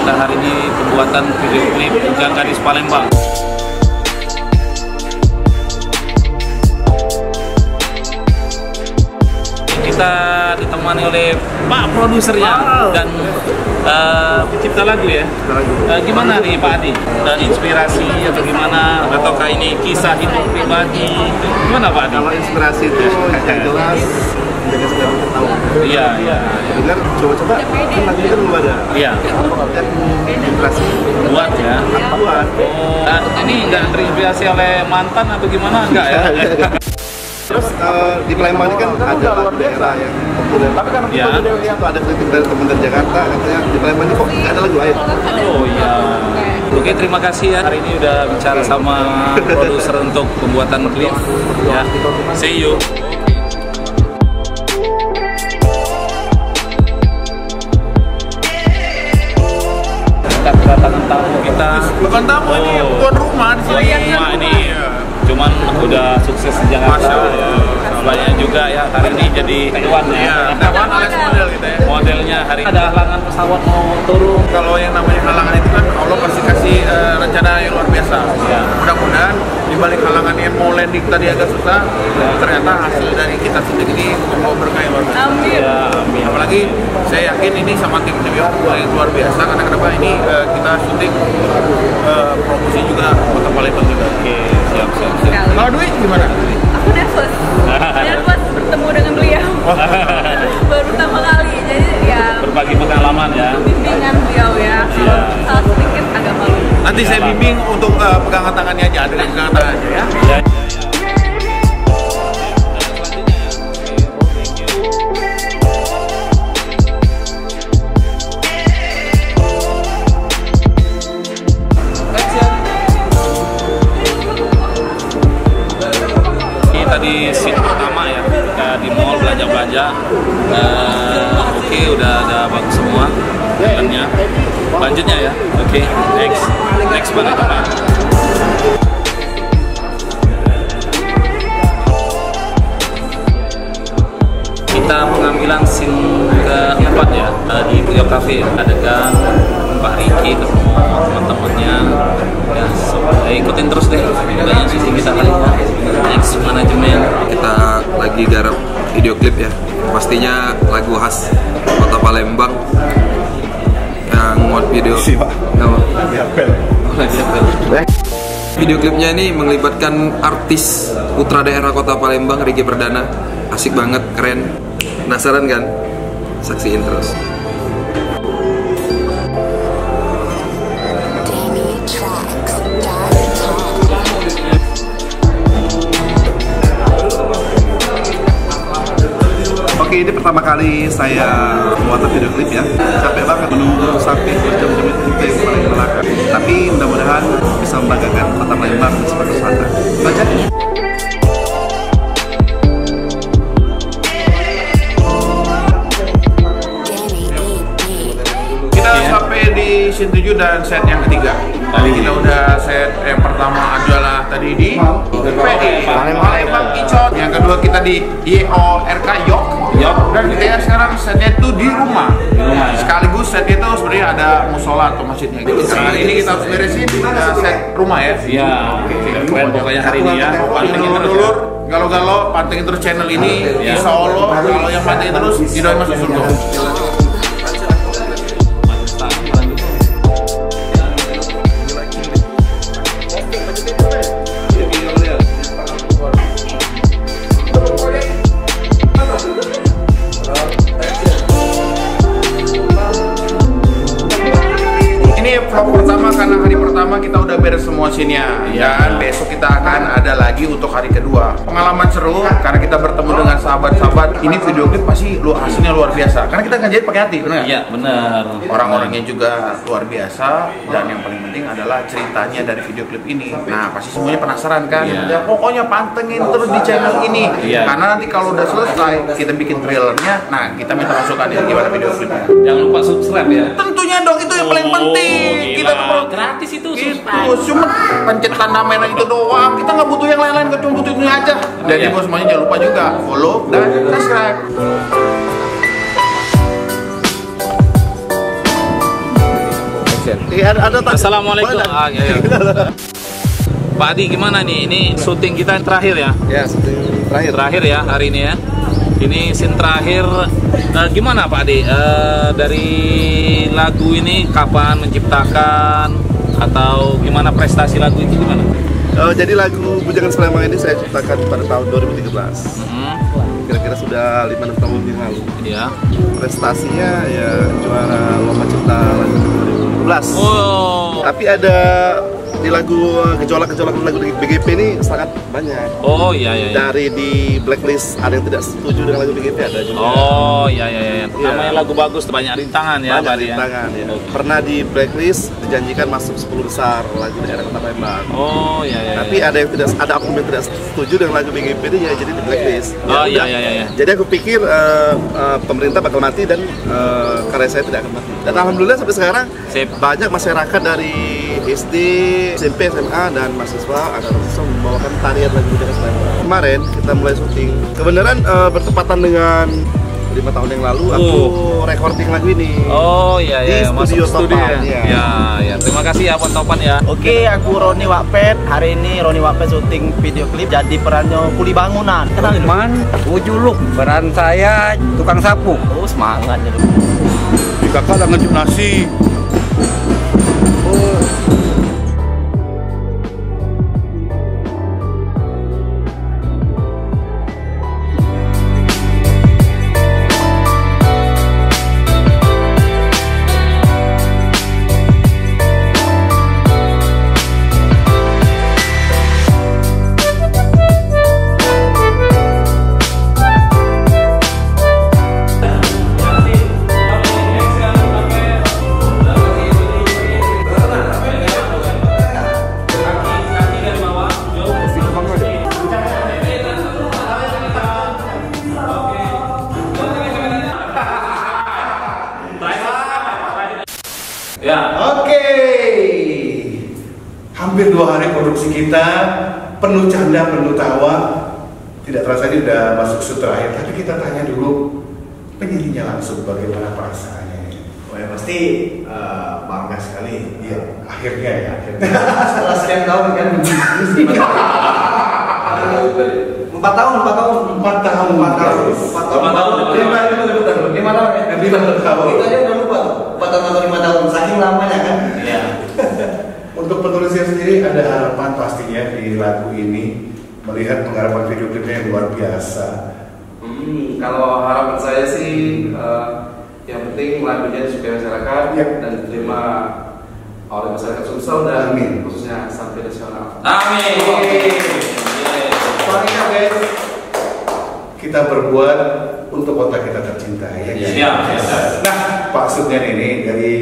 kita hari ini pembuatan video klip Bujang Gadis Palembang. Kita ditemani oleh Pak produsernya dan pencipta lagu ya. Gimana nih Pak Adi? Inspirasi atau gimana? Ataukah ini kisah hidup pribadi? Gimana Pak Adi? Kalau inspirasi itu yang jelas jaga segala tahu. Iya. Dengar coba-coba kan lagu itu belum ada. Iya. Dan inspirasi Buat ya. buat. Ini nggak terinspirasi oleh mantan atau gimana? Enggak ya? Terus di Palembang ini kan ada lagu daerah yang populer. Tapi kan itu ada kritik dari teman dari Jakarta katanya di Palembang ini kok nggak ada lagu lain. Oh iya. Oke, terima kasih ya. Hari ini udah bicara sama produser untuk pembuatan klip. Ya, see you. Kita kedatangan tamu kita. Bukan tamu ini, tuan rumah di sini. Rumah ini. Cuman udah sukses di Jakarta ya. Banyak juga ya hari ini jadi tuan ya. Tuan alias model kita ya. Modelnya hari ini ada halangan pesawat mau turun. Kalau yang namanya halangan itu kan Allah pasti kasih rencana yang luar biasa. Ya. Mudah-mudahan di balik halangan yang mau landing tadi agak susah, ternyata hasil dari kita syuting ini membawa berkah yang luar biasa. Amin. Ya, amin. Apalagi saya yakin ini sama tim yang luar biasa karena kenapa ini kita syuting promosi juga Kota Palembang juga. Oke, siap. Kalau Dwi gimana? Aku nervous bertemu dengan beliau baru pertama kali, jadi ya Berbagi pengalaman ya. bimbingan beliau ya. Kalau salah sedikit agak malu. Nanti saya bimbing untuk pegangan tangannya aja, dengan pegangan tangan aja ya. Ya. Tadi scene pertama ya, kita di mall belanja-belanja. Oke, udah ada bagus semua filmnya. Lanjutnya ya. Oke, next banget apa? Kita pengambilan scene keempat ya di Trio Cafe. Adegan Pak Riki ketemu teman-temannya. Ya, ikutin terus deh. Banyak sisi kita kali ya. Next manajemen. Kita lagi garap video klip ya. Pastinya lagu khas Kota Palembang. Yang mod video. Video klipnya ini melibatkan artis putra daerah Kota Palembang, Ricky Perdana. Asik banget, keren. Penasaran kan? Saksiin terus. Oke, ini pertama kali saya membuat video klip ya. Capek banget menunggu sampai berjam-jam itu yang paling melelahkan. Tapi mudah-mudahan bisa membanggakan Kota Palembang di Sumatera Selatan. Baca. Kita sampai di scene 7 dan set yang ketiga. Tadi kita udah set yang pertama adalah tadi di PE Palembang Icon. Yang kedua kita di YORK Yok. Dan kita sekarang setnya itu di rumah. Sekaligus setnya itu sebenarnya ada musola atau masjidnya. Nah, ini kita harus beresin set rumah ya. Iya. Keren pokoknya hari ini ya. Pantengin terus dulur, galau-galau, pantengin terus channel ini. Insya Allah kalau yang pantengin terus didoain masuk surga. Vlog pertama karena hari pertama kita udah beres semua scene-nya dan besok kita akan ada lagi untuk hari kedua. Pengalaman seru karena kita bertemu dengan sahabat-sahabat. Ini video klip pasti hasilnya luar biasa karena kita ngerjain pakai hati, benar? Iya, benar. Orang-orangnya juga luar biasa dan yang paling penting adalah ceritanya dari video klip ini. Nah, pasti semuanya penasaran kan? Ya, pokoknya pantengin terus di channel ini karena nanti kalau udah selesai kita bikin trailernya. Nah, kita minta masukannya gimana video klipnya. Jangan lupa subscribe ya. Tentunya dong, itu yang paling penting. Kita gratis itu cuma pencet tanda merah itu doang. Kita nggak butuh yang lain-lain, cuma butuh ini aja. Jadi bos semuanya jangan lupa juga follow dan subscribe. share. Iya, ada Assalamualaikum. Boleh, Ah, iya, iya. Pak Adi gimana nih? Ini syuting kita yang terakhir ya? Ya, syuting terakhir. Terakhir ya hari ini ya. Ini scene terakhir. Gimana Pak Adi? Dari lagu ini kapan menciptakan atau gimana prestasi lagu itu gimana? Jadi lagu Bujangan Palembang ini saya ciptakan pada tahun 2013. Kira-kira sudah 5-6 tahun yang lalu. Iya. Prestasinya ya juara lomba cipta lagu 2012. Oh. Tapi ada di lagu gejolak-gejolak lagu di BGP ini sangat banyak. Oh iya iya. Dari di blacklist ada yang tidak setuju dengan lagu BGP ada juga. Oh iya iya. Namanya lagu bagus, banyak rintangan ya. Banyak rintangan ya. Pernah di blacklist dijanjikan masuk 10 besar lagu daerah Kota Palembang. Oh iya iya. Tapi ada yang tidak, ada oknum yang tidak setuju dengan lagu BGP ini ya jadi di blacklist. Oh iya iya iya. Jadi aku pikir pemerintah bakal mati dan karya saya tidak akan mati. Dan alhamdulillah sampai sekarang banyak masyarakat dari SD, SMP, SMA dan mahasiswa agar bisa membawakan tarian lagu Bujangan Palembang. Kemarin kita mulai syuting. Kebenaran bertepatan dengan 5 tahun yang lalu aku recording lagu ini. Oh iya iya. Di studio Topan. Ya ya. Terima kasih ya Pak Topan ya. Oke, aku Roni Wakpet. Hari ini Roni Wakpet syuting video klip jadi perannya kuli bangunan. Kenalin lu? Man, Ujuluk, peran saya tukang sapu. Oh, semangat ya lu. Di kakak lagi ngejep nasi. Ya. Oke. Hampir 2 hari produksi kita penuh canda, penuh tawa. Tidak terasa ini udah masuk shoot terakhir, tapi kita tanya dulu penyanyinya langsung bagaimana perasaannya. Oh ya pasti bangga sekali. Iya, akhirnya ya. Setelah sekian tahun kan. 4 tahun. 4 tahun. 5 tahun ya. 5 tahun. Kita aja udah lupa tuh. 4 tahun atau 5 tahun, saking lamanya kan. Iya. Untuk penulisnya sendiri ada harapan pastinya di lagu ini, melihat penggarapan video klipnya yang luar biasa. Kalau harapan saya sih yang penting lagunya disukai masyarakat dan diterima oleh masyarakat Sumsel dan khususnya sampai nasional. Amin. Soalnya guys, kita berbuat untuk kota kita tercinta ya. Siap. Nah, maksudnya ini dari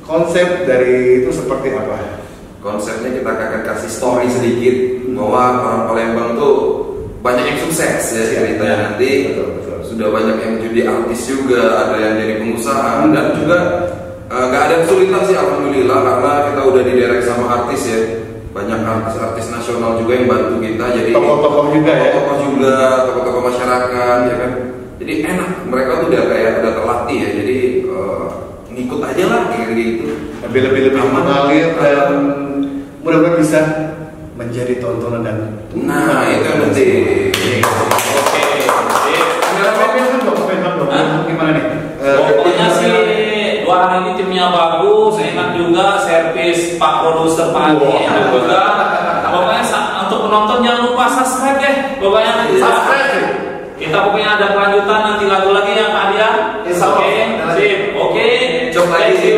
konsep dari itu seperti apa? Konsepnya kita akan kasih story sedikit bahwa orang Palembang tuh banyak yang sukses ya ceritanya nanti. Betul. Sudah banyak yang jadi artis juga, ada yang jadi pengusaha dan juga gak ada kesulitan sih alhamdulillah karena kita udah didirect sama artis ya. Banyak artis-artis nasional juga yang bantu kita, jadi tokoh-tokoh juga ya, tokoh-tokoh masyarakat ya kan. Jadi enak, mereka tuh udah terlatih ya, jadi ngikut aja lah kayak gitu. Lebih mengalir dan mudah-mudahan bisa menjadi tontonan dan itu yang penting. Oke. Gimana nih? Pokoknya sih 2 hari ini timnya bagus, enak juga, servis Pak Produser Pak Adi enak juga. Pokoknya untuk penonton jangan lupa subscribe deh. Pokoknya kita pokoknya ada kelanjutan nanti lagu lagi ya Pak Adi ya. Oke, sip. Oke. Coba lagi.